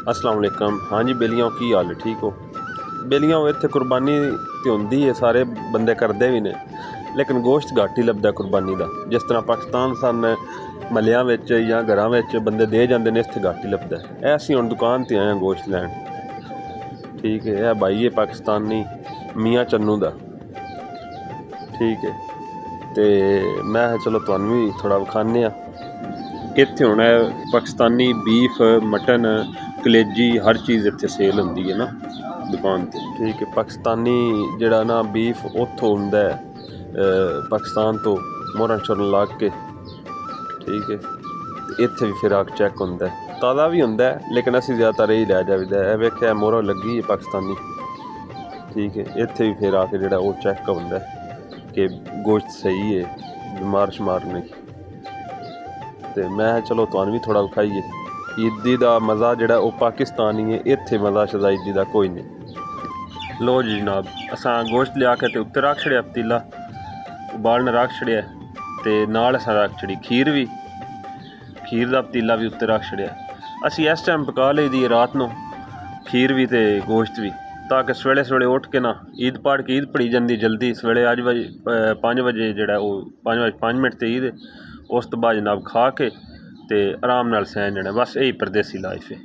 अस्सलाम वालेकुम। हाँ जी बेलियों की हाल ठीक हो? बेलियों इत्थे कुर्बानी तो होंदी है, सारे बंदे करते भी ने, लेकिन गोश्त घट ही लभदा कुर्बानी का। जिस तरह पाकिस्तान सन महल्लों में या घरों में बंदे दे जाते हैं, इत्थे घट ही लभदा है। असीं हुण दुकान ते आए गोश्त लैन। ठीक है, यह भाई है पाकिस्तानी मियाँ चन्नू दा। ठीक है, तो मैं चलो तुहानूं भी थोड़ा विखाने आ। इत्थे हुण पाकिस्तानी बीफ मटन कलेजी हर चीज़ इत्थे सेल होंदी है ना दुकान ते। ठीक है, पाकिस्तानी जिहड़ा ना बीफ उत्थों हुंदा है पाकिस्तान तो मोहरां शोहरां ला के। ठीक है, इत्थे भी फिर आके चेक होंदा है, ताज़ा भी होंदा है, लेकिन असीं ज़्यादातर यही लै जाईदा है। वेख्या मोहर लगी है पाकिस्तानी। ठीक है, इत्थे भी फिर आके जिहड़ा वो चेक होंदा है कि गोश्त सही है, बीमार शमार नहीं। तो मैं चलो तुहानूं भी थोड़ा विखाइए। ईदी का मज़ा जिहड़ा वो पाकिस्तानी है, इत्थे मज़ा शज़ा ईदी का कोई नहीं। लो जी जनाब, असां गोश्त लिया के उत्ते रख छड़िया, पतीला उबालने रख छड़िया, तो नाल असां रख छड़ी खीर भी, खीर का पतीला भी उत्ते रख छड़िया। असीं इस टाइम पका ली दी रात नूं खीर भी तो गोश्त भी, ताकि सवेले सवेले उठ के ना ईद पढ़ के, ईद पढ़ी जाती जल्दी सवेले 5 बजे जिहड़ा वो 5 मिनट तो ईद, उस तो बाद जनाब खा के ते आराम नाल सैन जाना। बस यही परदेसी लाइफ है।